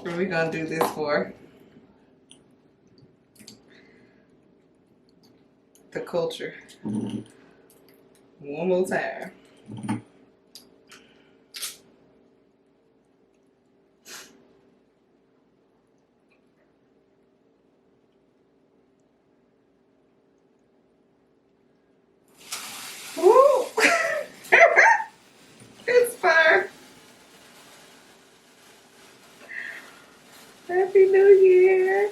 What are we gonna do this for? The culture. One more time. Woo! It's fire. Happy New Year.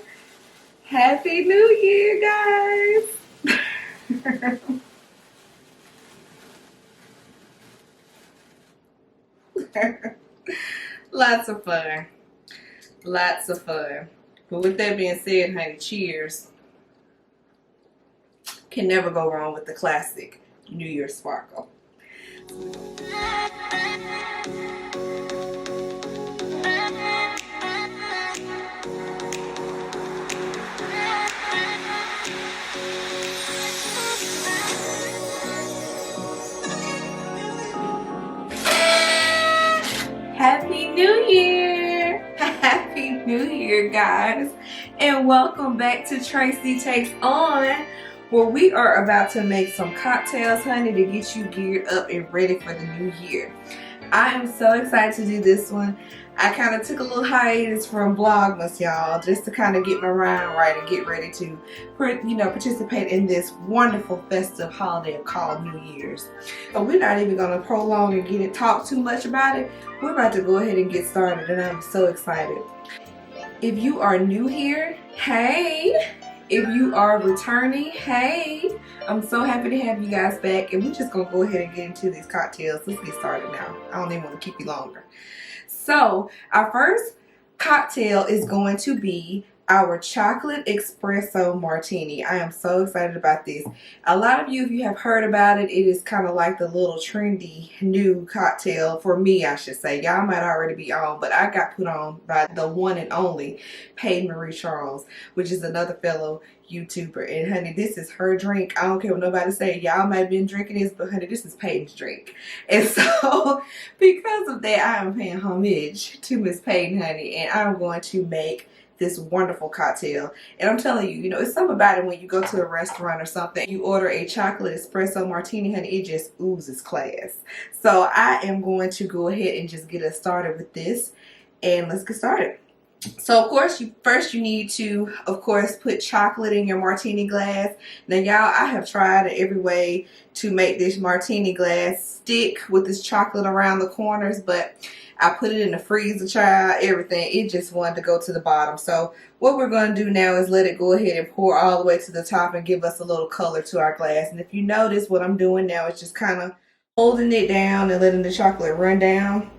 Happy New Year, guys. Lots of fun. Lots of fun. But with that being said, honey, cheers. Can never go wrong with the classic New Year Sparkle. Happy New Year! Happy New Year, guys! And welcome back to Tracie Takes On, where we are about to make some cocktails, honey, to get you geared up and ready for the new year. I am so excited to do this one. I kind of took a little hiatus from Vlogmas, y'all, just to kind of get my mind right and get ready to, participate in this wonderful festive holiday called New Year's. But we're not even going to prolong and talk too much about it. We're about to go ahead and get started, and I'm so excited. If you are new here, hey! If you are returning, hey! I'm so happy to have you guys back, and we're just going to go ahead and get into these cocktails. Let's get started now. I don't even want to keep you longer. So, our first cocktail is going to be our Chocolate Espresso Martini. I am so excited about this. A lot of you, if you have heard about it, it is kind of like the little trendy new cocktail for me, I should say. Y'all might already be on, but I got put on by the one and only Paige Marie Charles, which is another fellow YouTuber. And honey, this is her drink. I don't care what nobody say. Y'all might have been drinking this, but honey, this is Paige's drink. And so, because of that, I am paying homage to Miss Paige, honey, and I'm going to make this wonderful cocktail. And I'm telling you, it's something about it when you go to a restaurant or something, you order a chocolate espresso martini, honey, it just oozes class. So I am going to go ahead and just get us started with this, and let's get started. So of course, first you need to, of course, put chocolate in your martini glass. Now y'all, I have tried every way to make this martini glass stick with this chocolate around the corners, but I put it in the freezer, child, everything. It just wanted to go to the bottom. So what we're going to do now is let it go ahead and pour all the way to the top and give us a little color to our glass. And if you notice, what I'm doing now is just kind of holding it down and letting the chocolate run down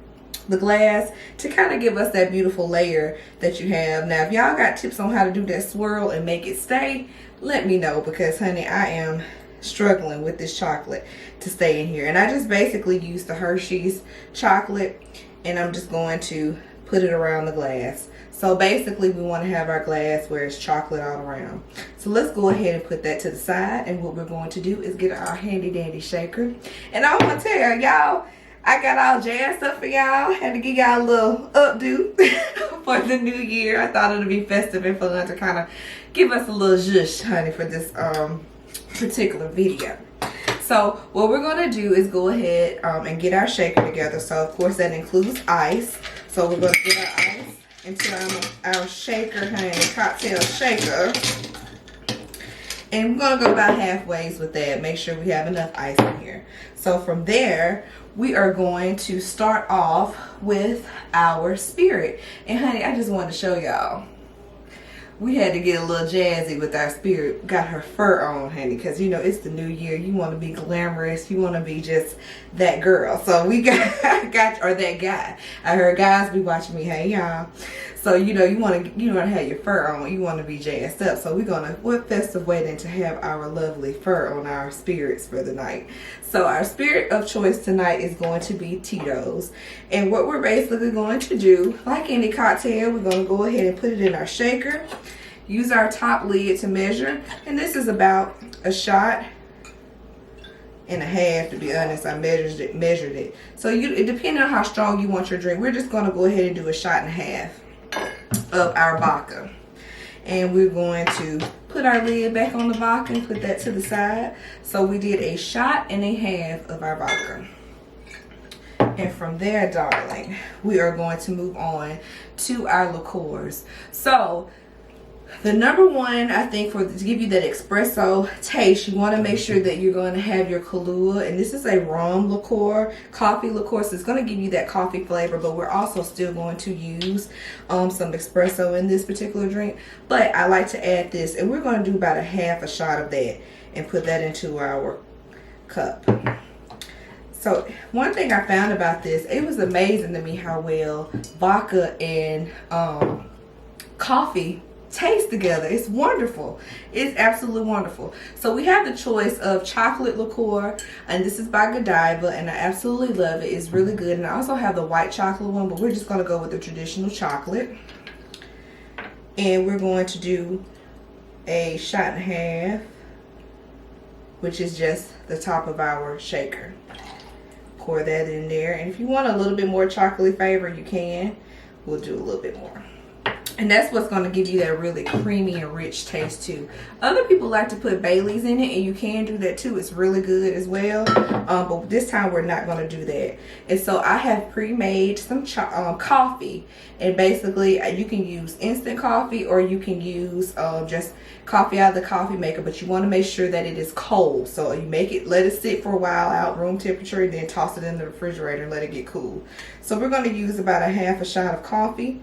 the glass to kind of give us that beautiful layer that you have. Now, if y'all got tips on how to do that swirl and make it stay, let me know, because honey, I am struggling with this chocolate to stay in here. And I just basically used the Hershey's chocolate, and I'm just going to put it around the glass. So basically we want to have our glass where it's chocolate all around. So let's go ahead and put that to the side, and what we're going to do is get our handy dandy shaker. And I want to tell y'all, I got all jazzed up for y'all. Had to give y'all a little updo for the new year. I thought it would be festive and fun to kind of give us a little zhuzh, honey, for this particular video. So what we're going to do is go ahead and get our shaker together. So of course that includes ice. So we're going to get our ice into our shaker, honey, cocktail shaker. And we're going to go about halfway with that. Make sure we have enough ice in here. So from there, we are going to start off with our spirit. And honey, I just wanted to show y'all, we had to get a little jazzy with our spirit. Got her fur on, honey, because it's the new year. You want to be glamorous. You want to be just that girl. So we got or that guy. I heard guys be watching me. Hey y'all. So you want to have your fur on. You want to be jazzed up. So what festive way than to have our lovely fur on our spirits for the night. So our spirit of choice tonight is going to be Tito's. And what we're basically going to do, like any cocktail, we're going to go ahead and put it in our shaker. Use our top lid to measure. And this is about a shot and a half, to be honest. I measured it. So it depending on how strong you want your drink, we're just going to go ahead and do a shot and a half. of our vodka. And we're going to put our lid back on the vodka and put that to the side. So we did a shot and a half of our vodka. And from there, darling, we are going to move on to our liqueurs. So the number one, I think, to give you that espresso taste, you want to make sure that you're going to have your Kahlua. And this is a rum liqueur, coffee liqueur, so it's going to give you that coffee flavor. But we're also still going to use some espresso in this particular drink. But I like to add this, and we're going to do about a half a shot of that and put that into our cup. So one thing I found about this, it was amazing to me how well vodka and coffee taste together. It's wonderful. It's absolutely wonderful. So we have the choice of chocolate liqueur, and this is by Godiva, and I absolutely love it. It's really good. And I also have the white chocolate one, but we're just going to go with the traditional chocolate. And we're going to do a shot and a half, which is just the top of our shaker. Pour that in there, and if you want a little bit more chocolate flavor, you can. We'll do a little bit more. And that's what's going to give you that really creamy and rich taste too. Other people like to put Bailey's in it, and you can do that too. It's really good as well. But this time we're not going to do that. And so I have pre-made some coffee. And basically you can use instant coffee, or you can use just coffee out of the coffee maker. But you want to make sure that it is cold. So you make it, let it sit for a while out room temperature, then toss it in the refrigerator and let it get cool. So we're going to use about a half a shot of coffee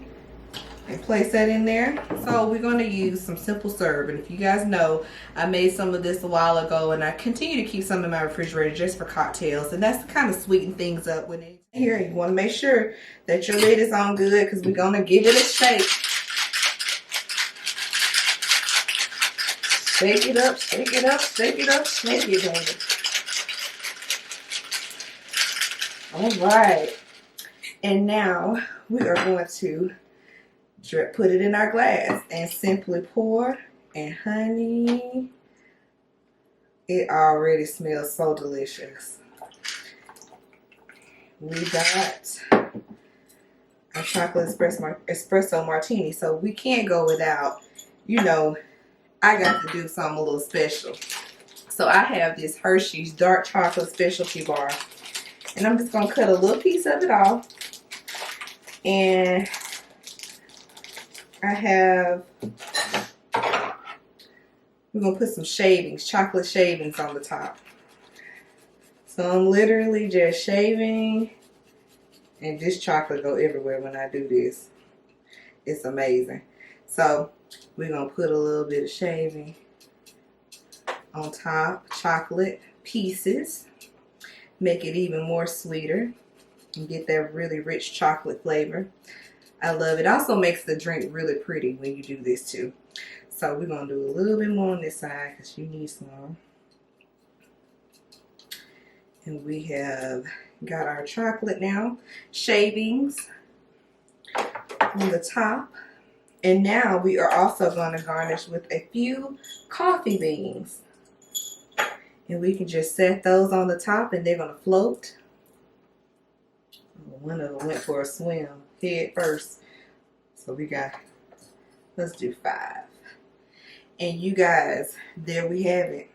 and place that in there. So we're going to use some simple syrup, and if you guys know, I made some of this a while ago, and I continue to keep some in my refrigerator just for cocktails, and that's to kind of sweeten things up when it's here. You want to make sure that your lid is on good, because we're going to give it a shake. Shake it up, shake it up, shake it up, shake it, baby. All right, and now we are going to put it in our glass and simply pour. And honey, it already smells so delicious. We got our chocolate espresso martini, so we can't go without, you know, I got to do something a little special. So I have this Hershey's dark chocolate specialty bar, and I'm just gonna cut a little piece of it off. And I have, we're going to put some shavings, chocolate shavings on the top. So I'm literally just shaving, and this chocolate go everywhere when I do this. It's amazing. So we're going to put a little bit of shaving on top, chocolate pieces, make it even more sweeter, and get that really rich chocolate flavor. I love it. Also makes the drink really pretty when you do this too. So we're going to do a little bit more on this side because you need some. And we have got our chocolate now. Shavings on the top. And now we are also going to garnish with a few coffee beans. And we can just set those on the top, and they're going to float. One of them went for a swim head first. So we got, let's do 5. And you guys, there we have it.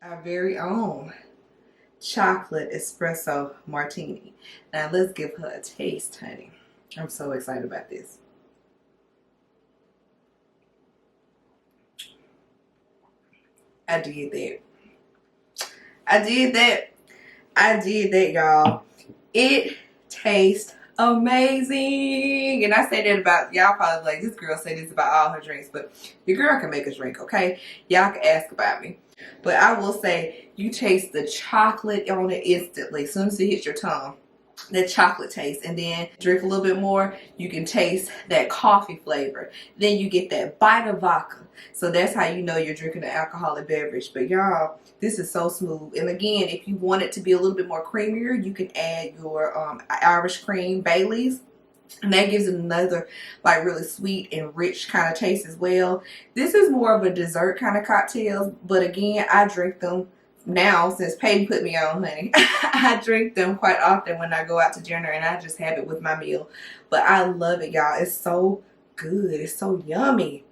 Our very own chocolate espresso martini. Now let's give her a taste, honey. I'm so excited about this. I did that. I did that. I did that, y'all. It tastes amazing. And I say that about, y'all probably like, this girl say this about all her drinks, but your girl can make a drink, okay? Y'all can ask about me. But I will say, you taste the chocolate on it instantly. As soon as it hits your tongue, that chocolate taste. And then drink a little bit more, you can taste that coffee flavor. Then you get that bite of vodka. So that's how you know you're drinking an alcoholic beverage. But y'all, this is so smooth. And again, if you want it to be a little bit more creamier, you can add your Irish cream Bailey's. And that gives it another like really sweet and rich kind of taste as well. This is more of a dessert kind of cocktails. But again, I drink them now since Peyton put me on, honey. I drink them quite often when I go out to dinner, and I just have it with my meal. But I love it, y'all. It's so good. It's so yummy.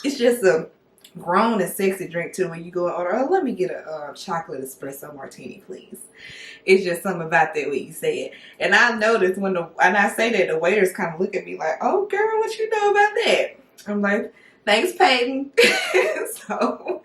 It's just a grown and sexy drink too. When you go and order, oh, let me get a chocolate espresso martini, please. It's just something about that when you say it. And I noticed when I say that, the waiters kind of look at me like, oh girl, what you know about that? I'm like, thanks, Peyton. So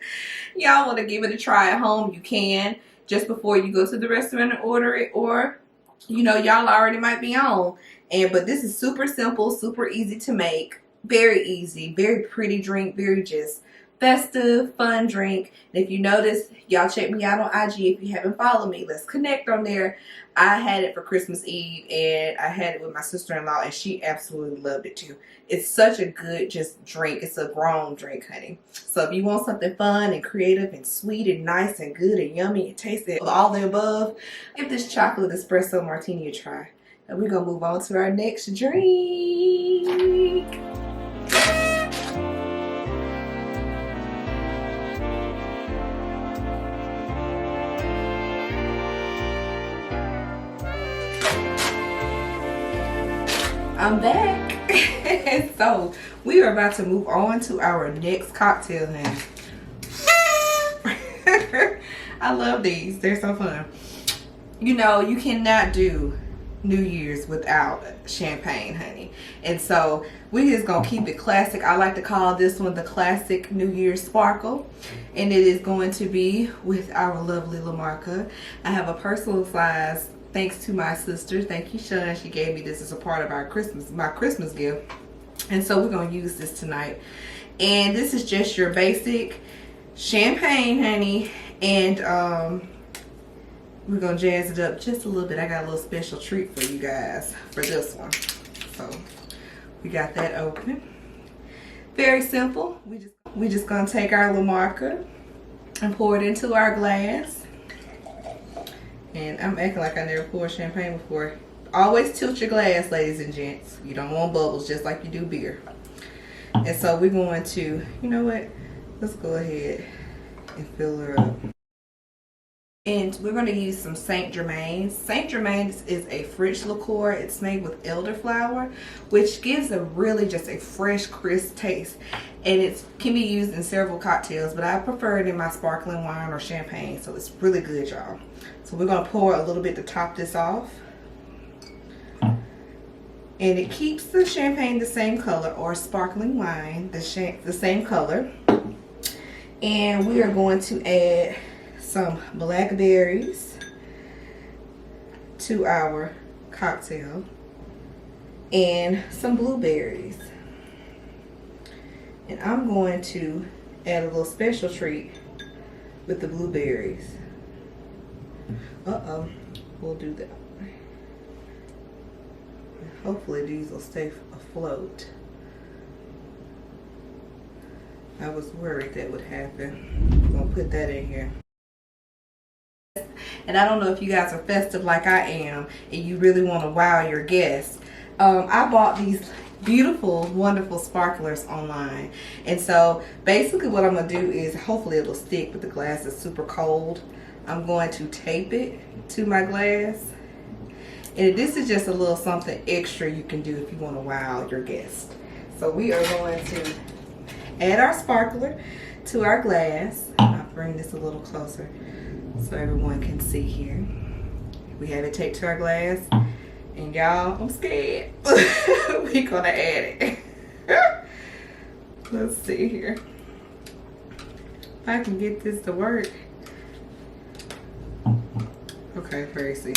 y'all want to give it a try at home, you can, just before you go to the restaurant and order it, or you know, y'all already might be on. But this is super simple, super easy to make, very easy, very pretty drink, very just festive, fun drink. And if you notice, y'all check me out on IG if you haven't followed me. Let's connect on there. I had it for Christmas Eve, and I had it with my sister-in-law, and she absolutely loved it too. It's such a good just drink. It's a grown drink, honey. So if you want something fun and creative and sweet and nice and good and yummy and tasty, all the above, give this chocolate espresso martini a try. And we're going to move on to our next drink. I'm back. So we are about to move on to our next cocktail now. I love these. They're so fun. You know, you cannot do New Year's without champagne, honey. And so we just gonna keep it classic. I like to call this one the classic New Year's sparkle. And it is going to be with our lovely LaMarca. I have a personalized, thanks to my sister. Thank you, Sean. She gave me this as a part of our my Christmas gift. And so we're going to use this tonight. And this is just your basic champagne, honey. And we're going to jazz it up just a little bit. I got a little special treat for you guys for this one. So we got that open. Very simple. We just going to take our LaMarca and pour it into our glass. And I'm acting like I never poured champagne before. Always tilt your glass, ladies and gents. You don't want bubbles, just like you do beer. And so we're going to, you know what? Let's go ahead and fill her up. And we're going to use some Saint Germain's. Saint Germain's is a French liqueur. It's made with elderflower, which gives a really just a fresh, crisp taste. And it can be used in several cocktails, but I prefer it in my sparkling wine or champagne. So it's really good, y'all. So we're going to pour a little bit to top this off. And it keeps the champagne the same color, or sparkling wine the same color. And we are going to add some blackberries to our cocktail and some blueberries. And I'm going to add a little special treat with the blueberries. We'll do that. Hopefully these will stay afloat. I was worried that would happen. I'm gonna put that in here. And I don't know if you guys are festive like I am and you really want to wow your guests. I bought these beautiful, wonderful sparklers online. And so basically what I'm gonna do is, hopefully it'll stick, but the glass is super cold. I'm going to tape it to my glass. And this is just a little something extra you can do if you want to wow your guests. So we are going to add our sparkler to our glass. I'll bring this a little closer so everyone can see here. We have it taped to our glass. And y'all, I'm scared. We're gonna add it. Let's see here. If I can get this to work. Okay, Tracie.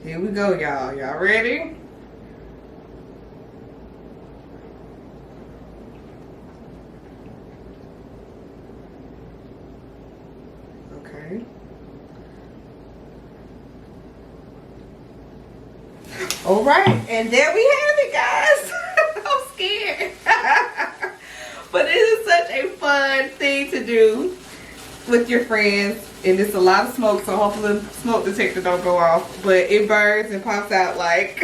Here we go, y'all. Y'all ready? Okay. All right, and there we have it, guys. I'm scared. But it is such a fun thing to do with your friends. And it's a lot of smoke, so hopefully the smoke detector don't go off. But it burns and pops out like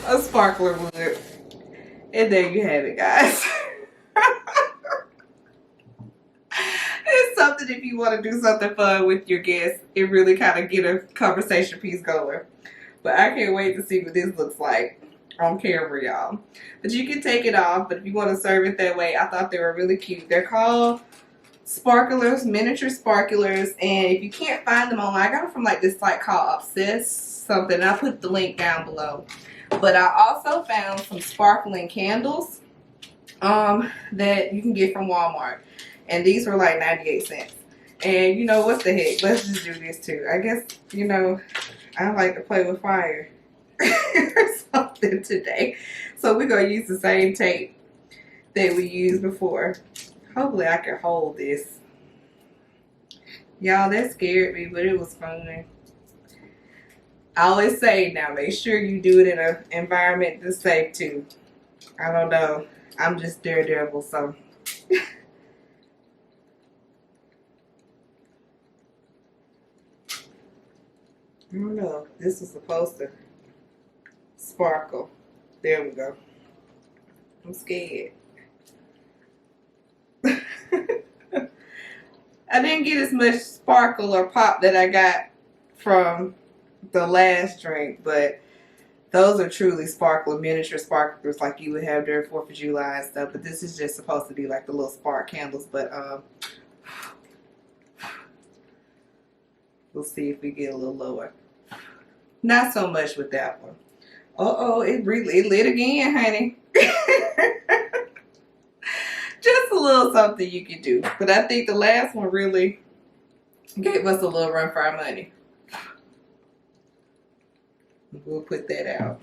a sparkler would. And there you have it, guys. It's something if you want to do something fun with your guests. It really kind of get a conversation piece going. But I can't wait to see what this looks like on camera, y'all. But you can take it off, but if you want to serve it that way, I thought they were really cute. They're called sparklers, miniature sparklers, and if you can't find them online, I got them from like this site called Obsessed something. I'll put the link down below. But I also found some sparkling candles that you can get from Walmart, and these were like 98 cents. And you know, what the heck, let's just do this too. I guess, you know, I like to play with fire or something today. So we're gonna use the same tape that we used before. Hopefully I can hold this. Y'all, that scared me, but it was fun. I always say, now make sure you do it in an environment that's safe too. I don't know. I'm just daredevil, so. I don't know. This is supposed to sparkle. There we go. I'm scared. I didn't get as much sparkle or pop that I got from the last drink, but those are truly sparkler, miniature sparklers like you would have during 4th of July and stuff. But this is just supposed to be like the little spark candles. But we'll see if we get a little lower. Not so much with that one. Uh-oh, it lit again, honey. Just a little something you could do. But I think the last one really gave us a little run for our money. We'll put that out.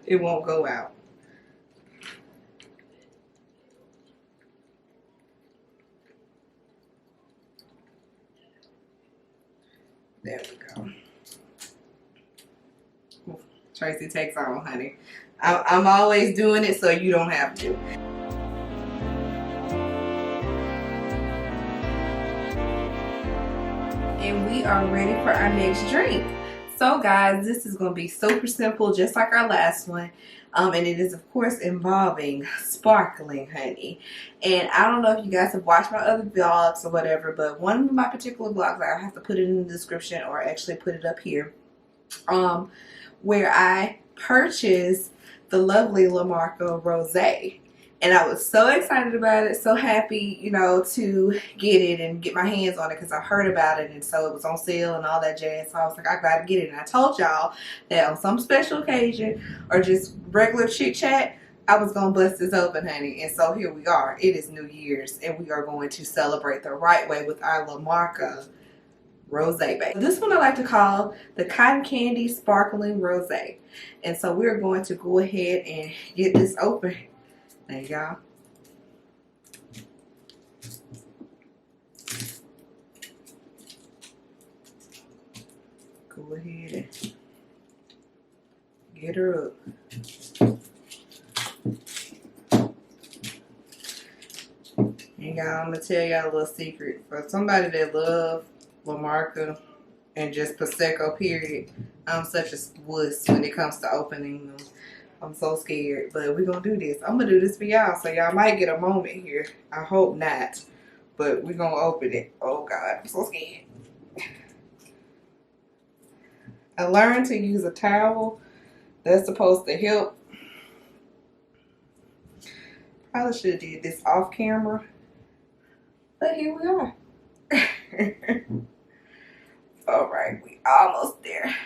It won't go out. There we go. Tracie takes on, honey. I'm always doing it so you don't have to. And we are ready for our next drink. So guys, this is going to be super simple, just like our last one. And it is, of course, involving sparkling honey. And I don't know if you guys have watched my other vlogs or whatever, but one of my particular vlogs, I have to put it in the description or actually put it up here, where I purchased the lovely La Marca Rosé. And I was so excited about it, so happy, you know, to get it and get my hands on it because I heard about it, and so it was on sale and all that jazz. So I was like, I gotta get it. And I told y'all that on some special occasion or just regular chit chat, I was gonna bust this open, honey. And so here we are. It is New Year's, and we are going to celebrate the right way with our La Marca Rosé base. This one I like to call the Cotton Candy Sparkling Rosé. And so we're going to go ahead and get this open. There you go. Go ahead and get her up. And y'all, I'm gonna tell y'all a little secret. For somebody that love La Marca and just Prosecco period, I'm such a wuss when it comes to opening them. I'm so scared, but we're gonna do this. I'm gonna do this for y'all, so y'all might get a moment here. I hope not, but we're gonna open it. Oh God, I'm so scared. I learned to use a towel. That's supposed to help. Probably should have did this off camera, but here we are. All right, we almost there.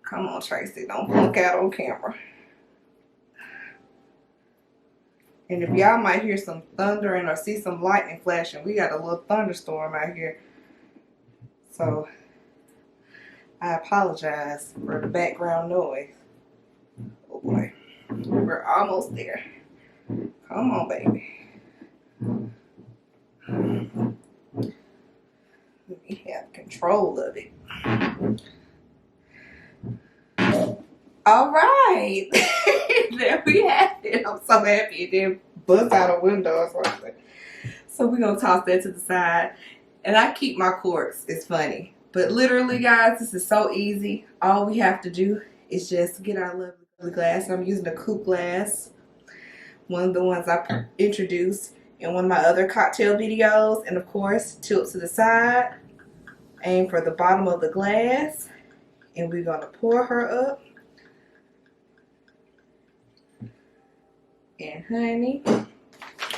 Come on, Tracie, don't plunk out on camera. And if y'all might hear some thundering or see some lightning flashing, we got a little thunderstorm out here. So I apologize for the background noise. Oh boy, we're almost there. Come on, baby. Let me have control of it. All right. There we have it. I'm so happy it didn't bust out a window or something. So we're going to toss that to the side. And I keep my corks. It's funny. But literally, guys, this is so easy. All we have to do is just get our lovely glass. I'm using a coupe glass. One of the ones I introduced in one of my other cocktail videos. And of course, tilt to the side. Aim for the bottom of the glass. and we're gonna pour her up. And honey,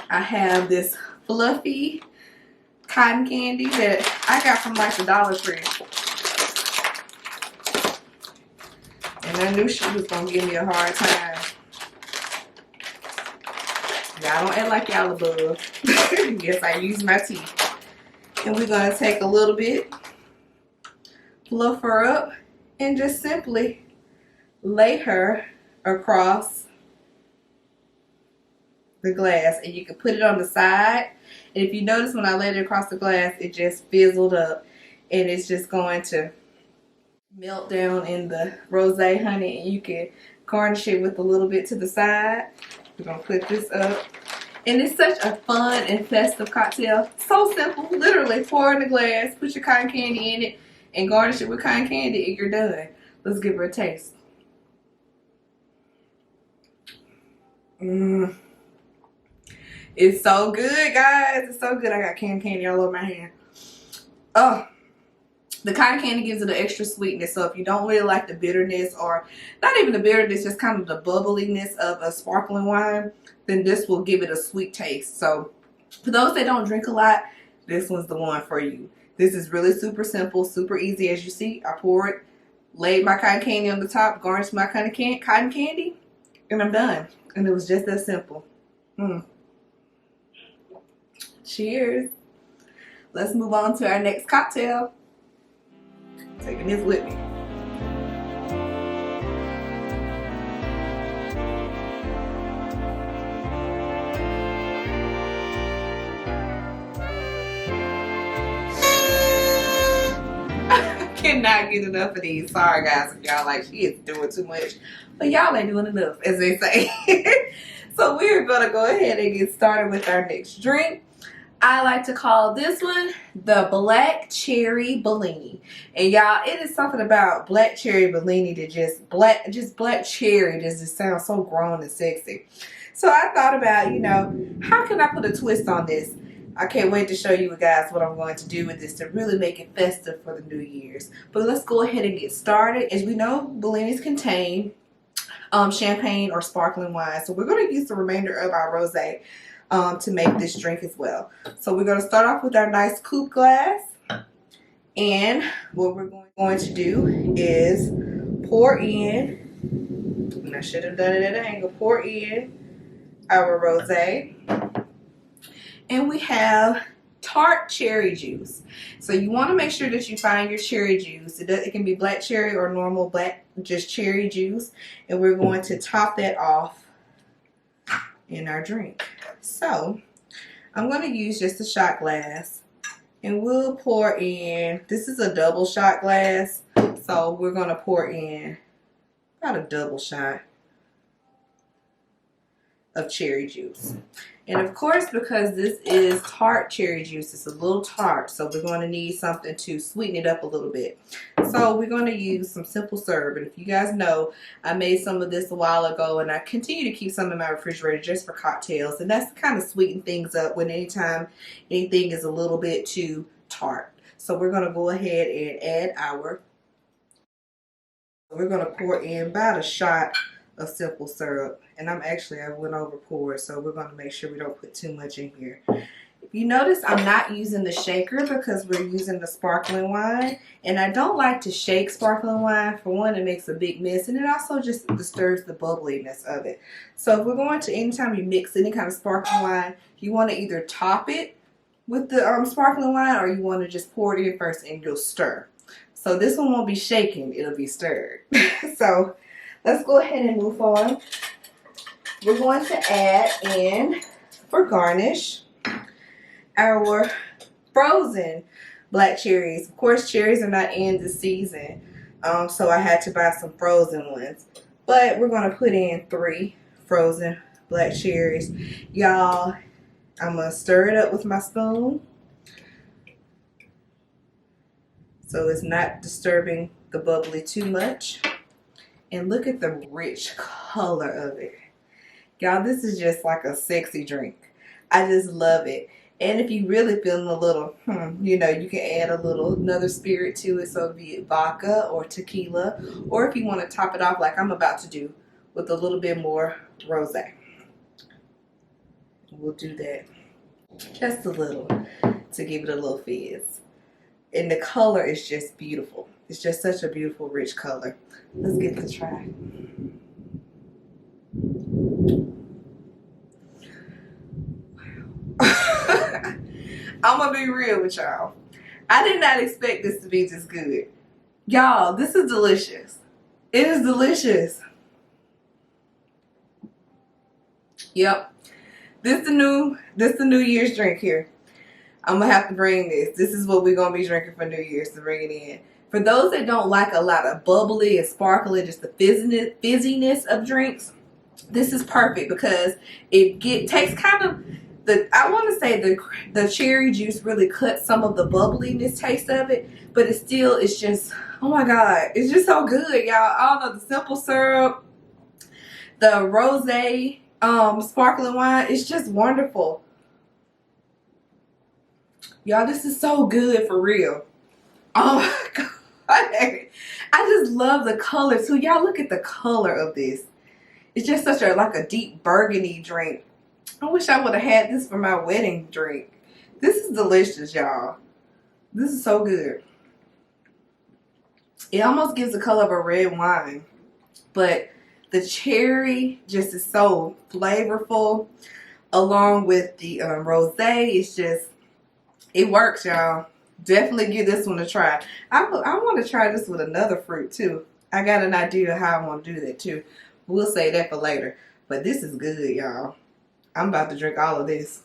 I have this fluffy cotton candy that I got from like the Dollar Tree. And I knew she was gonna give me a hard time. Y'all don't act like y'all above. Yes, I use my teeth. And we're gonna take a little bit, fluff her up, and just simply lay her across the glass. And you can put it on the side. And if you notice when I laid it across the glass, it just fizzled up. And it's just going to melt down in the rosé, honey. And you can garnish it with a little bit to the side. We're going to put this up. And it's such a fun and festive cocktail. So simple. Literally pour in the glass, put your cotton candy in it, and garnish it with cotton candy, and you're done. Let's give her a taste. It's so good, guys. It's so good. I got canned candy all over my hand. Oh, the cotton candy gives it an extra sweetness. So if you don't really like the bitterness, or not even the bitterness, just kind of the bubbliness of a sparkling wine, then this will give it a sweet taste. So for those that don't drink a lot, this one's the one for you. This is really super simple, super easy. As you see, I poured, laid my cotton candy on the top, garnished my cotton candy, and I'm done. And it was just that simple. Cheers. Let's move on to our next cocktail. Taking this with me. I cannot get enough of these. Sorry guys if y'all like she is doing too much. But y'all ain't doing enough, as they say. So we're gonna go ahead and get started with our next drink. I like to call this one the Black Cherry Bellini. And y'all, it is something about Black Cherry Bellini that just black cherry just sounds so grown and sexy. So I thought about, you know, how can I put a twist on this? I can't wait to show you guys what I'm going to do with this to really make it festive for the New Year's. But let's go ahead and get started. As we know, Bellinis contain champagne or sparkling wine. So we're going to use the remainder of our rosé to make this drink as well. So we're going to start off with our nice coupe glass. And what we're going to do is pour in, and I should have done it at an angle, pour in our rosé. And we have tart cherry juice. So you want to make sure that you find your cherry juice. It can be black cherry or normal black, just cherry juice. And we're going to top that off in our drink. So I'm going to use just a shot glass, and we'll pour in, this is a double shot glass, so we're going to pour in about a double shot of cherry juice. And of course, because this is tart cherry juice, it's a little tart, so we're going to need something to sweeten it up a little bit. So we're going to use some simple syrup. And if you guys know, I made some of this a while ago, and I continue to keep some in my refrigerator just for cocktails. And that's kind of sweeten things up when anytime anything is a little bit too tart. So we're going to go ahead and add we're going to pour in about a shot of simple syrup. And I went over poured, so we're going to make sure we don't put too much in here. If you notice, I'm not using the shaker because we're using the sparkling wine, and I don't like to shake sparkling wine. For one, it makes a big mess, and it also just disturbs the bubbliness of it. So if we're going to, anytime you mix any kind of sparkling wine, you want to either top it with the sparkling wine, or you want to just pour it in first and you'll stir. So this one won't be shaken, it'll be stirred. So let's go ahead and move on. We're going to add in, for garnish, our frozen black cherries. Of course, cherries are not in the season, so I had to buy some frozen ones. But we're going to put in 3 frozen black cherries. Y'all, I'm going to stir it up with my spoon so it's not disturbing the bubbly too much. And look at the rich color of it. Y'all, this is just like a sexy drink. I just love it. And if you really feeling a little, you know, you can add another spirit to it. So be it vodka or tequila, or if you want to top it off like I'm about to do with a little bit more rosé. We'll do that just a little to give it a little fizz. And the color is just beautiful. It's just such a beautiful, rich color. Let's give it a try. I'm gonna be real with y'all. I did not expect this to be this good. Y'all, this is delicious. It is delicious. Yep. This the New Year's drink here. I'm gonna have to bring this. This is what we're gonna be drinking for New Year's to bring it in. For those that don't like a lot of bubbly and sparkly, just the fizziness of drinks, this is perfect because it takes kind of I want to say the cherry juice really cuts some of the bubbliness taste of it, but it's just, oh my God, it's just so good, y'all. I don't know, the simple syrup, the rosé, sparkling wine, it's just wonderful. Y'all, this is so good for real. Oh my God. I just love the color too. Y'all look at the color of this. It's just such like a deep burgundy drink. I wish I would have had this for my wedding drink. This is delicious, y'all. This is so good. It almost gives the color of a red wine, but the cherry just is so flavorful along with the rosé. It's just, it works, y'all. Definitely give this one a try. I want to try this with another fruit too. I got an idea of how I want to do that too. We'll save that for later. But this is good, y'all. I'm about to drink all of this.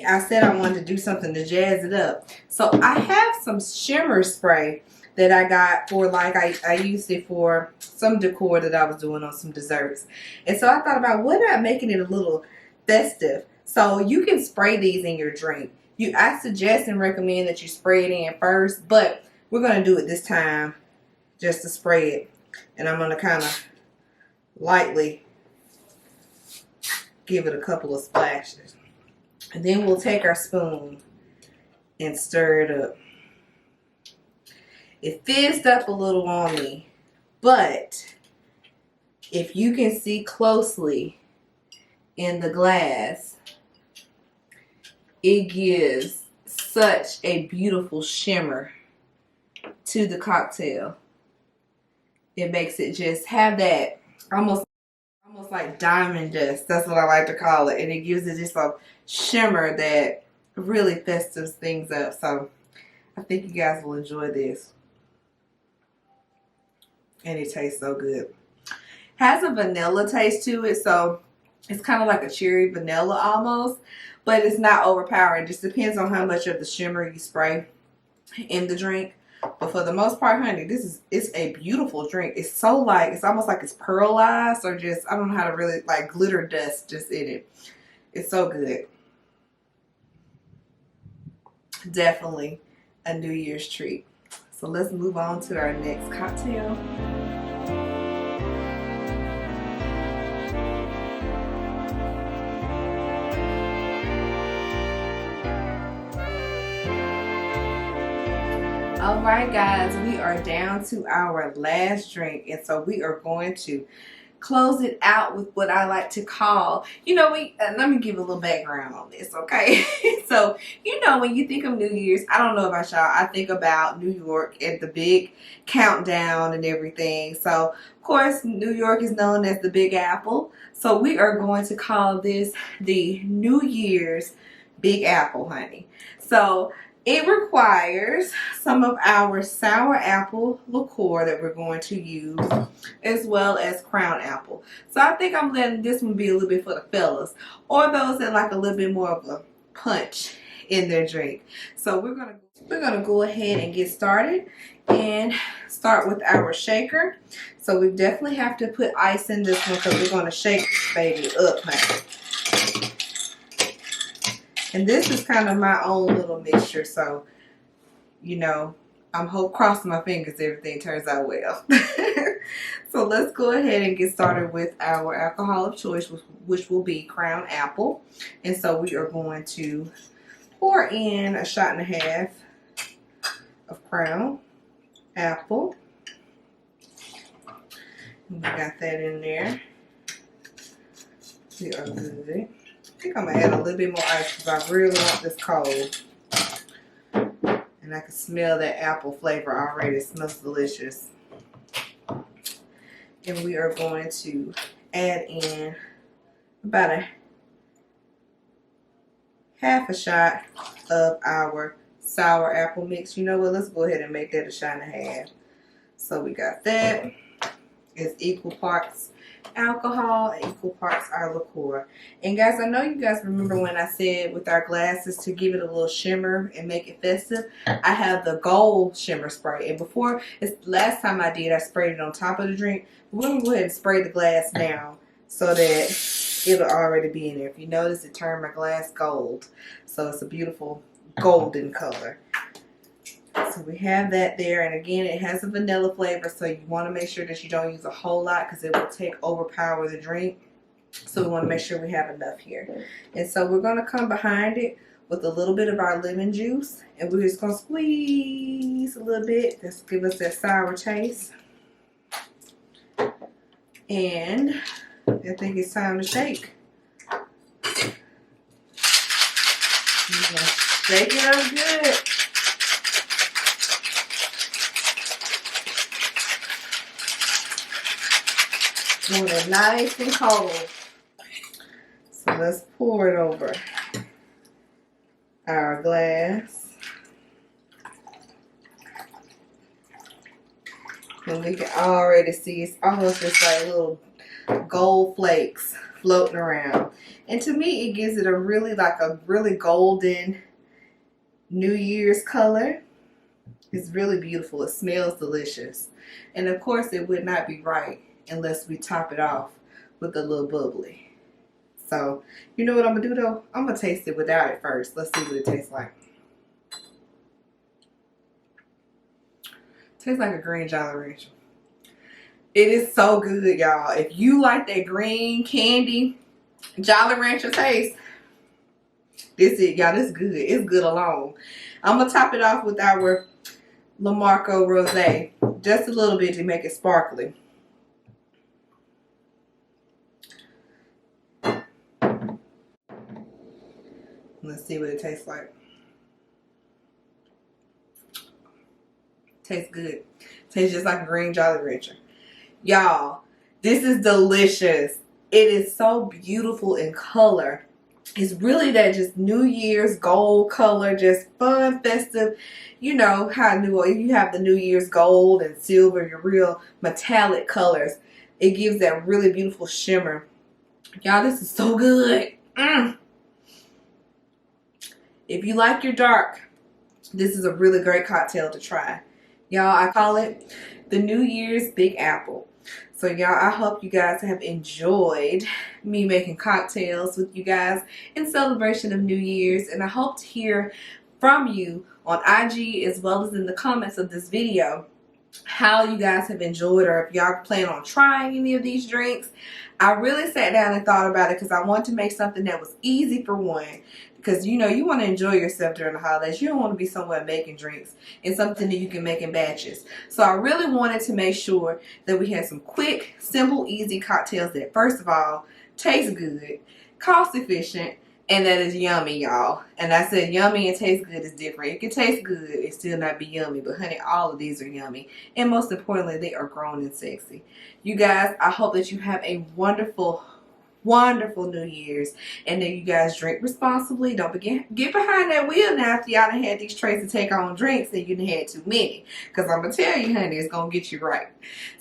I said I wanted to do something to jazz it up. So I have some shimmer spray that I got for, like, I used it for some decor that I was doing on some desserts. And so I thought about, what about making it a little festive? So you can spray these in your drink. I suggest and recommend that you spray it in first, but we're going to do it this time just to spray it. And I'm going to kind of lightly give it a couple of splashes. And then we'll take our spoon and stir it up. It fizzed up a little on me, but if you can see closely in the glass, it gives such a beautiful shimmer to the cocktail. It makes it just have that almost like diamond dust. That's what I like to call it. And it gives it just a shimmer that really festers things up. So I think you guys will enjoy this. And it tastes so good. Has a vanilla taste to it, so it's kind of like a cherry vanilla almost, but it's not overpowering. It just depends on how much of the shimmer you spray in the drink. But for the most part, honey, it's a beautiful drink. It's so like, it's almost like it's pearlized, or just, I don't know how to really, like glitter dust just in it. It's so good. Definitely a New Year's treat. So let's move on to our next cocktail. All right, guys, we are down to our last drink, and so we are going to close it out with what I like to call, let me give a little background on this, okay? So, when you think of New Year's, I don't know about y'all, I think about New York and the big countdown and everything. So, of course, New York is known as the Big Apple. So, we are going to call this the New Year's Big Apple, honey. So, it requires some of our sour apple liqueur that we're going to use, as well as crown apple. So I think I'm letting this one be a little bit for the fellas, or those that like a little bit more of a punch in their drink. So we're gonna go ahead and get started and start with our shaker. So we definitely have to put ice in this one because we're gonna shake this baby up now. And this is kind of my own little mixture, so, I'm crossing my fingers everything turns out well. So let's go ahead and get started with our alcohol of choice, which will be Crown Apple. And so we are going to pour in 1.5 shots of Crown Apple. We got that in there. We are good. I think I'm going to add a little bit more ice because I really want this cold. And I can smell that apple flavor already. It smells delicious. And we are going to add in about 1/2 shot of our sour apple mix. You know what? Let's go ahead and make that 1.5 shots. So we got that. It's equal parts alcohol and equal parts our liqueur. And guys, I know you guys remember when I said with our glasses to give it a little shimmer and make it festive. I have the gold shimmer spray, and before, last time I did, I sprayed it on top of the drink. We're going to go ahead and spray the glass down so that it'll already be in there. If you notice, it turned my glass gold, so it's a beautiful golden color. So we have that there, and again, it has a vanilla flavor, so you want to make sure that you don't use a whole lot because it will overpower the drink. So we want to make sure we have enough here. And so we're going to come behind it with a little bit of our lemon juice, and we're just going to squeeze a little bit. Just give us that sour taste. And I think it's time to shake. Shake it up good. Want it nice and cold. So let's pour it over our glass. And we can already see it's almost just like little gold flakes floating around. And to me, it gives it a really golden New Year's color. It's really beautiful. It smells delicious. And of course, it would not be right unless we top it off with a little bubbly. So, you know what I'm going to do though? I'm going to taste it without it first. Let's see what it tastes like. Tastes like a green Jolly Rancher. It is so good, y'all. If you like that green candy Jolly Rancher taste, this is, y'all, this is good. It's good alone. I'm going to top it off with our LiQWYD Rosé. Just a little bit to make it sparkly. Let's see what it tastes like. Tastes good. Tastes just like a green Jolly Rancher. Y'all, this is delicious. It is so beautiful in color. It's really that just New Year's gold color, just fun, festive. You know how you have the New Year's gold and silver, your real metallic colors. It gives that really beautiful shimmer. Y'all, this is so good. If you like your dark, this is a really great cocktail to try. Y'all, I call it the New Year's Big Apple. So y'all, I hope you guys have enjoyed me making cocktails with you guys in celebration of New Year's. And I hope to hear from you on IG as well as in the comments of this video how you guys have enjoyed, or if y'all plan on trying any of these drinks. I really sat down and thought about it because I wanted to make something that was easy for one. Because, you know, you want to enjoy yourself during the holidays. You don't want to be somewhere making drinks and something that you can make in batches. So I really wanted to make sure that we had some quick, simple, easy cocktails that, first of all, taste good, cost efficient, and that is yummy, y'all. And I said yummy and taste good is different. It can taste good and still not be yummy. But, honey, all of these are yummy. And most importantly, they are grown and sexy. You guys, I hope that you have a wonderful New Year's, and that you guys drink responsibly. Don't forget, get behind that wheel now if y'all done had these trays to take on drinks and you done had too many, because I'm gonna tell you, honey, it's gonna get you right.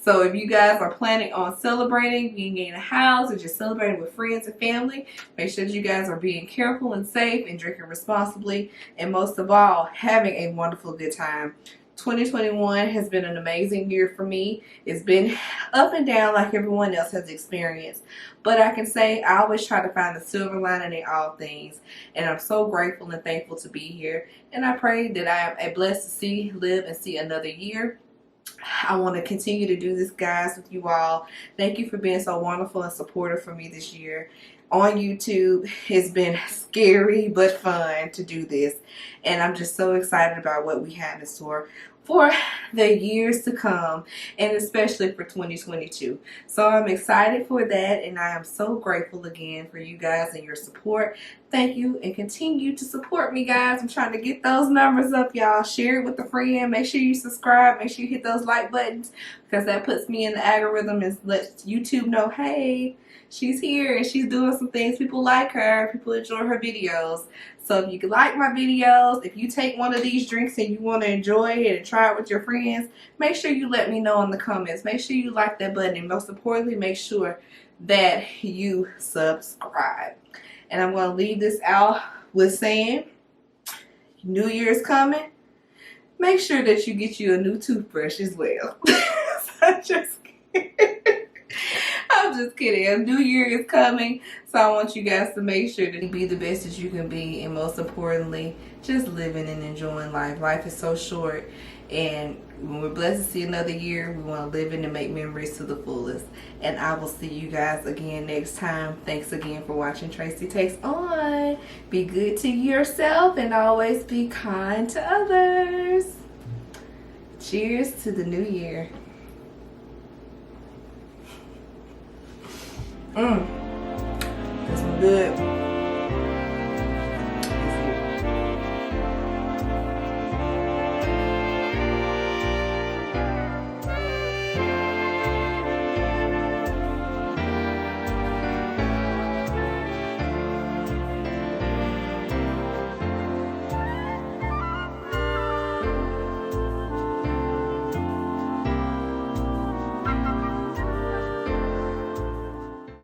So if you guys are planning on celebrating, being in a house, or just celebrating with friends and family, make sure that you guys are being careful and safe and drinking responsibly, and most of all, having a wonderful good time 2021 has been an amazing year for me. It's been up and down like everyone else has experienced. But I can say I always try to find the silver lining in all things. And I'm so grateful and thankful to be here. And I pray that I am blessed to live and see another year. I want to continue to do this, guys, with you all. Thank you for being so wonderful and supportive for me this year. On YouTube, it's been scary but fun to do this, and I'm just so excited about what we have in store for the years to come, and especially for 2022. So I'm excited for that, and I am so grateful again for you guys and your support. Thank you, and continue to support me, guys. I'm trying to get those numbers up, y'all. Share it with a friend. Make sure you subscribe. Make sure you hit those like buttons, because that puts me in the algorithm and lets YouTube know, hey, she's here and she's doing some things. People like her. People enjoy her videos. So if you like my videos, if you take one of these drinks and you want to enjoy it and try it with your friends, make sure you let me know in the comments. Make sure you like that button, and most importantly, make sure that you subscribe. And I'm going to leave this out with saying, New Year's coming. Make sure that you get you a new toothbrush as well. I'm just kidding. New Year is coming, so I want you guys to make sure to be the best that you can be, and most importantly, just living and enjoying life. Life is so short, and when we're blessed to see another year, we want to live in and make memories to the fullest. And I will see you guys again next time. Thanks again for watching Tracie Takes On. Be good to yourself and always be kind to others. Cheers to the new year. This one good.